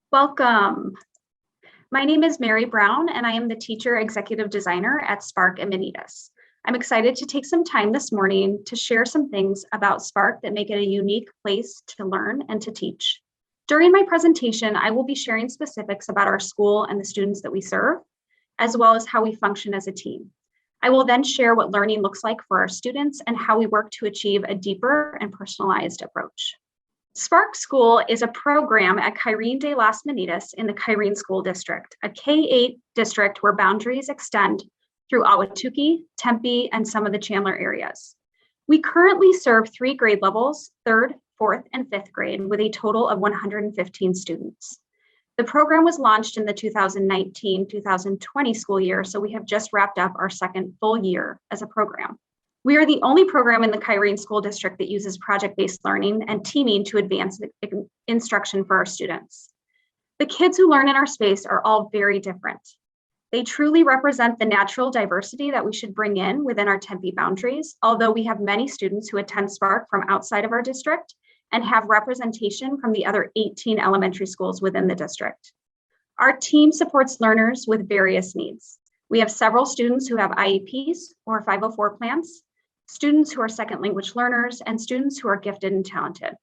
Welcome. My name is Mary Brown, and I am the Teacher Executive Designer at Spark and Manitas. I'm excited to take some time this morning to share some things about Spark that make it a unique place to learn and to teach. During my presentation, I will be sharing specifics about our school and the students that we serve, as well as how we function as a team. I will then share what learning looks like for our students and how we work to achieve a deeper and personalized approach. Spark School is a program at Kyrene de las Manitas in the Kyrene School District, a K-8 district where boundaries extend through Ahwatukee, Tempe, and some of the Chandler areas. We currently serve 3 grade levels, 3rd, 4th, and 5th grade, with a total of 115 students. The program was launched in the 2019-2020 school year, so we have just wrapped up our 2nd full year as a program. We are the only program in the Kyrene School District that uses project-based learning and teaming to advance the instruction for our students. The kids who learn in our space are all very different. They truly represent the natural diversity that we should bring in within our Tempe boundaries, although we have many students who attend Spark from outside of our district and have representation from the other 18 elementary schools within the district. Our team supports learners with various needs. We have several students who have IEPs or 504 plans, students who are second language learners, and students who are gifted and talented.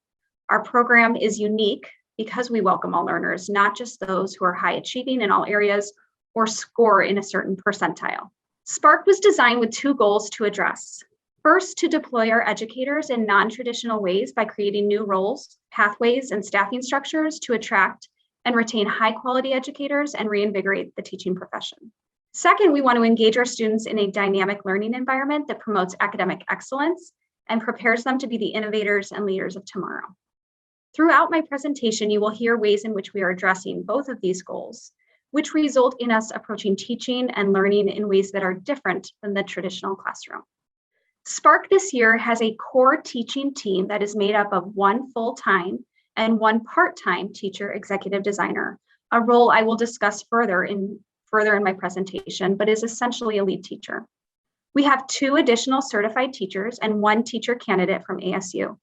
Our program is unique because we welcome all learners, not just those who are high achieving in all areas or score in a certain percentile. Spark was designed with 2 goals to address. First, to deploy our educators in non-traditional ways by creating new roles, pathways, and staffing structures to attract and retain high-quality educators and reinvigorate the teaching profession. Second, we want to engage our students in a dynamic learning environment that promotes academic excellence and prepares them to be the innovators and leaders of tomorrow. Throughout my presentation, you will hear ways in which we are addressing both of these goals, which result in us approaching teaching and learning in ways that are different than the traditional classroom. Spark this year has a core teaching team that is made up of 1 full-time and 1 part-time teacher executive designer, a role I will discuss further in my presentation, but is essentially a lead teacher. We have 2 additional certified teachers and 1 teacher candidate from ASU.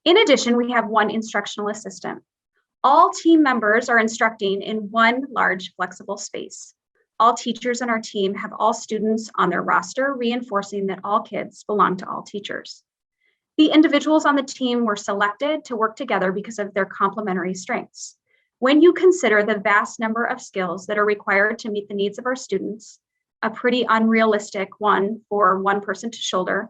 In addition, we have 1 instructional assistant. All team members are instructing in 1 large flexible space. All teachers on our team have all students on their roster, reinforcing that all kids belong to all teachers. The individuals on the team were selected to work together because of their complementary strengths. When you consider the vast number of skills that are required to meet the needs of our students, a pretty unrealistic one for 1 person to shoulder,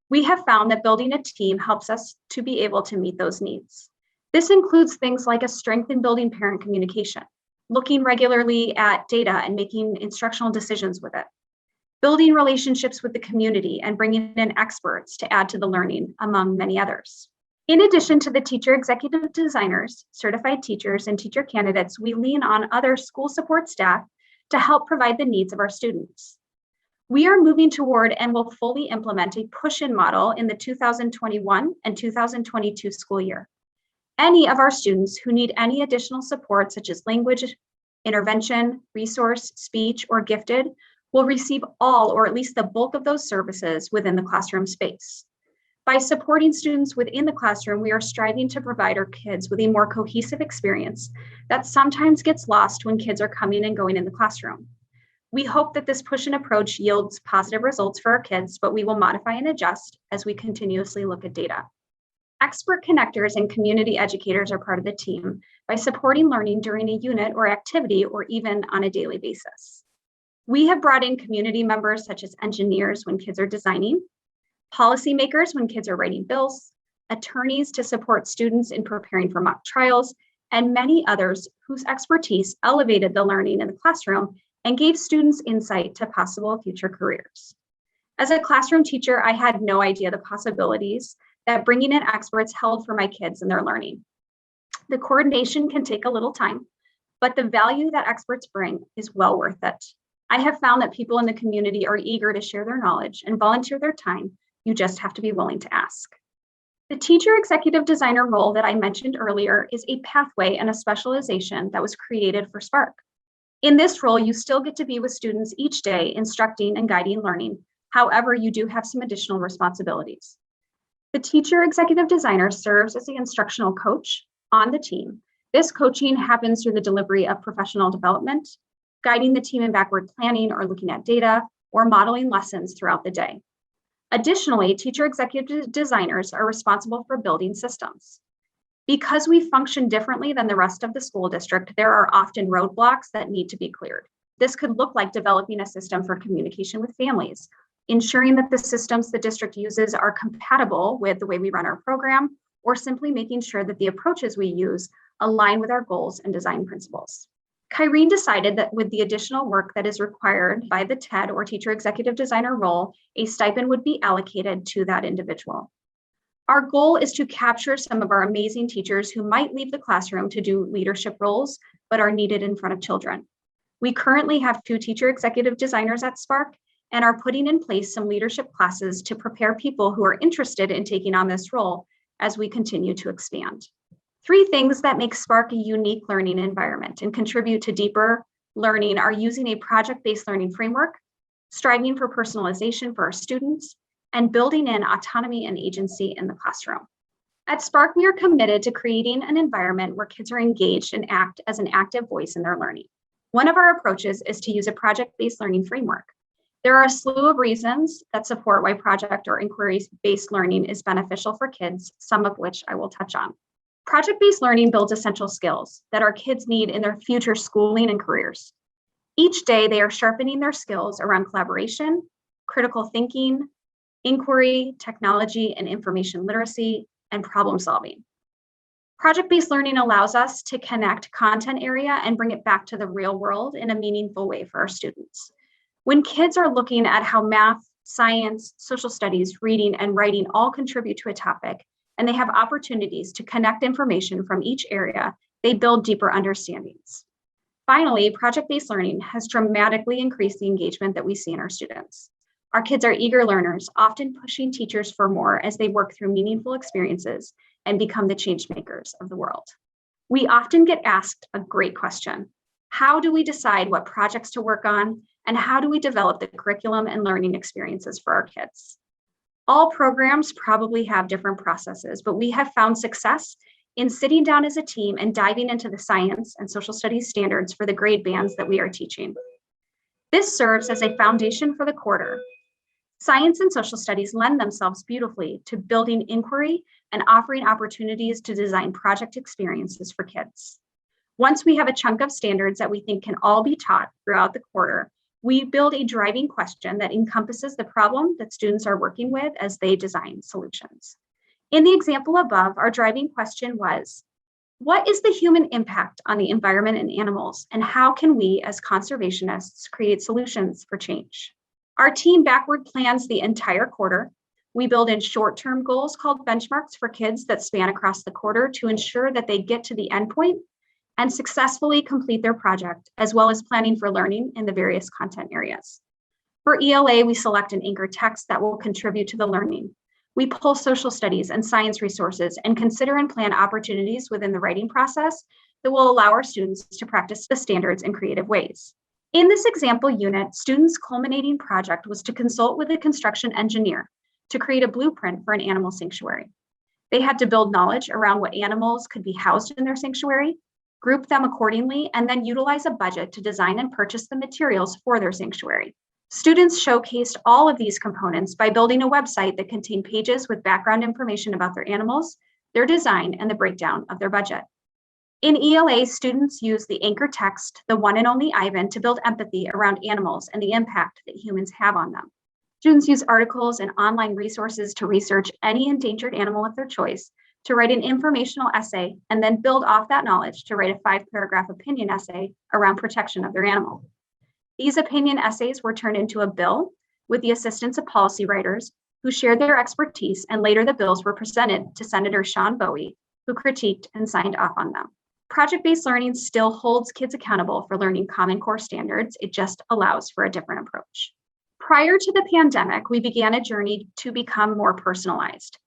we have found that building a team helps us to be able to meet those needs. This includes things like a strength in building parent communication, looking regularly at data and making instructional decisions with it, building relationships with the community and bringing in experts to add to the learning, among many others. In addition to the teacher executive designers, certified teachers, and teacher candidates, we lean on other school support staff to help provide the needs of our students. We are moving toward and will fully implement a push-in model in the 2021 and 2022 school year. Any of our students who need any additional support, such as language, intervention, resource, speech, or gifted, will receive all or at least the bulk of those services within the classroom space. By supporting students within the classroom, we are striving to provide our kids with a more cohesive experience that sometimes gets lost when kids are coming and going in the classroom. We hope that this push-in approach yields positive results for our kids, but we will modify and adjust as we continuously look at data. Expert connectors and community educators are part of the team by supporting learning during a unit or activity or even on a daily basis. We have brought in community members such as engineers when kids are designing, policymakers when kids are writing bills, attorneys to support students in preparing for mock trials, and many others whose expertise elevated the learning in the classroom and gave students insight to possible future careers. As a classroom teacher, I had no idea the possibilities that bringing in experts held for my kids and their learning. The coordination can take a little time, but the value that experts bring is well worth it. I have found that people in the community are eager to share their knowledge and volunteer their time. You just have to be willing to ask. The teacher executive designer role that I mentioned earlier is a pathway and a specialization that was created for Spark. In this role, you still get to be with students each day, instructing and guiding learning. However, you do have some additional responsibilities. The teacher executive designer serves as the instructional coach on the team. This coaching happens through the delivery of professional development, guiding the team in backward planning or looking at data, or modeling lessons throughout the day. Additionally, teacher executive designers are responsible for building systems. Because we function differently than the rest of the school district, there are often roadblocks that need to be cleared. This could look like developing a system for communication with families, ensuring that the systems the district uses are compatible with the way we run our program, or simply making sure that the approaches we use align with our goals and design principles. Kyrene decided that with the additional work that is required by the TED or teacher executive designer role, a stipend would be allocated to that individual. Our goal is to capture some of our amazing teachers who might leave the classroom to do leadership roles, but are needed in front of children. We currently have 2 teacher executive designers at Spark and are putting in place some leadership classes to prepare people who are interested in taking on this role as we continue to expand. 3 things that make Spark a unique learning environment and contribute to deeper learning are using a project-based learning framework, striving for personalization for our students, and building in autonomy and agency in the classroom. At Spark, we are committed to creating an environment where kids are engaged and act as an active voice in their learning. One of our approaches is to use a project-based learning framework. There are a slew of reasons that support why project or inquiry-based learning is beneficial for kids, some of which I will touch on. Project-based learning builds essential skills that our kids need in their future schooling and careers. Each day, they are sharpening their skills around collaboration, critical thinking, inquiry, technology, and information literacy, and problem solving. Project-based learning allows us to connect content area and bring it back to the real world in a meaningful way for our students. When kids are looking at how math, science, social studies, reading, and writing all contribute to a topic, and they have opportunities to connect information from each area, they build deeper understandings. Finally, project-based learning has dramatically increased the engagement that we see in our students. Our kids are eager learners, often pushing teachers for more as they work through meaningful experiences and become the change makers of the world. We often get asked a great question. How do we decide what projects to work on, and how do we develop the curriculum and learning experiences for our kids? All programs probably have different processes, but we have found success in sitting down as a team and diving into the science and social studies standards for the grade bands that we are teaching. This serves as a foundation for the quarter. Science and social studies lend themselves beautifully to building inquiry and offering opportunities to design project experiences for kids. Once we have a chunk of standards that we think can all be taught throughout the quarter, we build a driving question that encompasses the problem that students are working with as they design solutions. In the example above, our driving question was, what is the human impact on the environment and animals, and how can we as conservationists create solutions for change? Our team backward plans the entire quarter. We build in short-term goals called benchmarks for kids that span across the quarter to ensure that they get to the endpoint and successfully complete their project, as well as planning for learning in the various content areas. For ELA, we select an anchor text that will contribute to the learning. We pull social studies and science resources and consider and plan opportunities within the writing process that will allow our students to practice the standards in creative ways. In this example unit, students' culminating project was to consult with a construction engineer to create a blueprint for an animal sanctuary. They had to build knowledge around what animals could be housed in their sanctuary, group them accordingly, and then utilize a budget to design and purchase the materials for their sanctuary. Students showcased all of these components by building a website that contained pages with background information about their animals, their design, and the breakdown of their budget. In ELA, students used the anchor text, the one and only Ivan, to build empathy around animals and the impact that humans have on them. Students use articles and online resources to research any endangered animal of their choice, to write an informational essay, and then build off that knowledge to write a 5-paragraph opinion essay around protection of their animal. These opinion essays were turned into a bill with the assistance of policy writers who shared their expertise, and later the bills were presented to Senator Sean Bowie, who critiqued and signed off on them. Project-based learning still holds kids accountable for learning Common Core standards. It just allows for a different approach. Prior to the pandemic, we began a journey to become more personalized.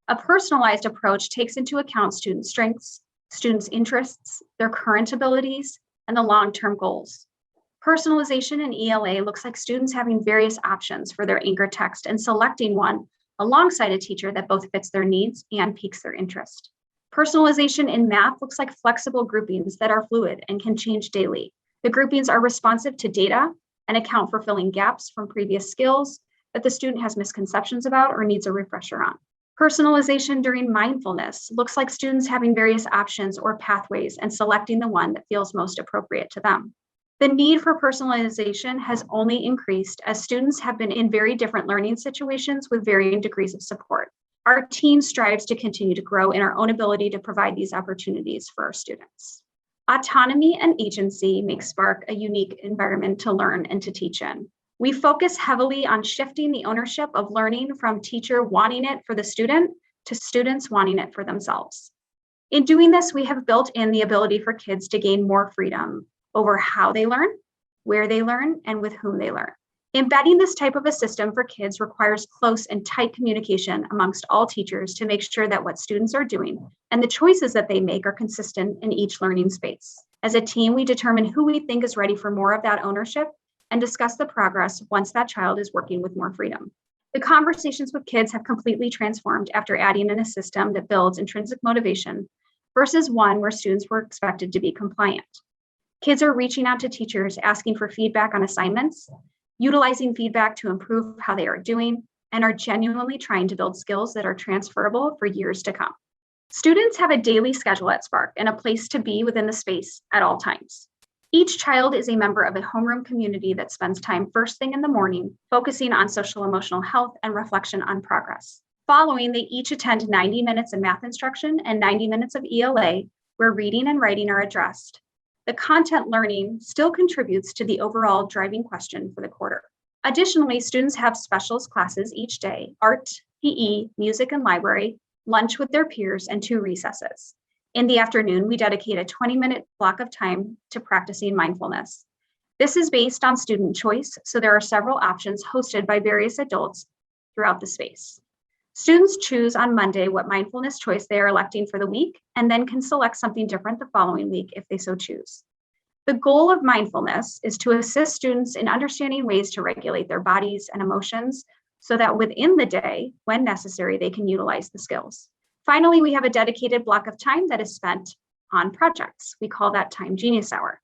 A personalized approach takes into account students' strengths, students' interests, their current abilities, and the long-term goals. Personalization in ELA looks like students having various options for their anchor text and selecting one alongside a teacher that both fits their needs and piques their interest. Personalization in math looks like flexible groupings that are fluid and can change daily. The groupings are responsive to data and account for filling gaps from previous skills that the student has misconceptions about or needs a refresher on. Personalization during mindfulness looks like students having various options or pathways and selecting the one that feels most appropriate to them. The need for personalization has only increased as students have been in very different learning situations with varying degrees of support. Our team strives to continue to grow in our own ability to provide these opportunities for our students. Autonomy and agency make Spark a unique environment to learn and to teach in. We focus heavily on shifting the ownership of learning from teacher wanting it for the student to students wanting it for themselves. In doing this, we have built in the ability for kids to gain more freedom over how they learn, where they learn, and with whom they learn. Embedding this type of a system for kids requires close and tight communication amongst all teachers to make sure that what students are doing and the choices that they make are consistent in each learning space. As a team, we determine who we think is ready for more of that ownership and discuss the progress once that child is working with more freedom. The conversations with kids have completely transformed after adding in a system that builds intrinsic motivation versus one where students were expected to be compliant. Kids are reaching out to teachers asking for feedback on assignments, utilizing feedback to improve how they are doing, and are genuinely trying to build skills that are transferable for years to come. Students have a daily schedule at Spark and a place to be within the space at all times. Each child is a member of a homeroom community that spends time first thing in the morning, focusing on social emotional health and reflection on progress. Following, they each attend 90 minutes of math instruction and 90 minutes of ELA, where reading and writing are addressed. The content learning still contributes to the overall driving question for the quarter. Additionally, students have specials classes each day: art, PE, music, and library, lunch with their peers, and 2 recesses. In the afternoon, we dedicate a 20-minute block of time to practicing mindfulness. This is based on student choice, so there are several options hosted by various adults throughout the space. Students choose on Monday what mindfulness choice they are electing for the week, and then can select something different the following week if they so choose. The goal of mindfulness is to assist students in understanding ways to regulate their bodies and emotions so that within the day, when necessary, they can utilize the skills. Finally, we have a dedicated block of time that is spent on projects. We call that time Genius Hour.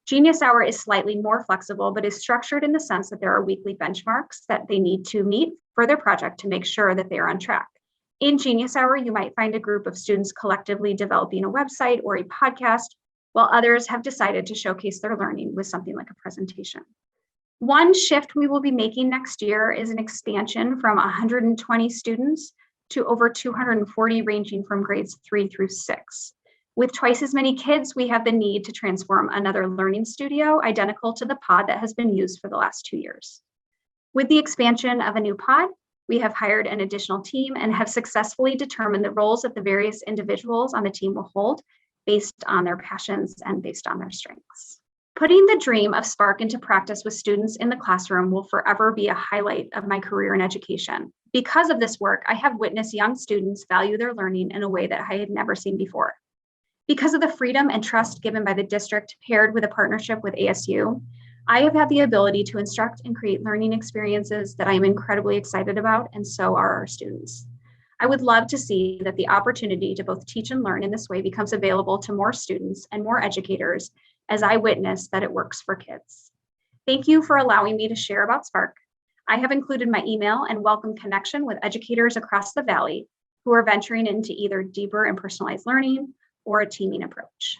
Genius Hour is slightly more flexible, but is structured in the sense that there are weekly benchmarks that they need to meet for their project to make sure that they are on track. In Genius Hour, you might find a group of students collectively developing a website or a podcast, while others have decided to showcase their learning with something like a presentation. One shift we will be making next year is an expansion from 120 students to over 240, ranging from grades 3 through 6. With twice as many kids, we have the need to transform another learning studio identical to the pod that has been used for the last 2 years. With the expansion of a new pod, we have hired an additional team and have successfully determined the roles that the various individuals on the team will hold based on their passions and based on their strengths. Putting the dream of Spark into practice with students in the classroom will forever be a highlight of my career in education. Because of this work, I have witnessed young students value their learning in a way that I had never seen before. Because of the freedom and trust given by the district paired with a partnership with ASU, I have had the ability to instruct and create learning experiences that I am incredibly excited about, and so are our students. I would love to see that the opportunity to both teach and learn in this way becomes available to more students and more educators as I witness that it works for kids. Thank you for allowing me to share about Spark. I have included my email and welcome connection with educators across the Valley who are venturing into either deeper and personalized learning or a teaming approach.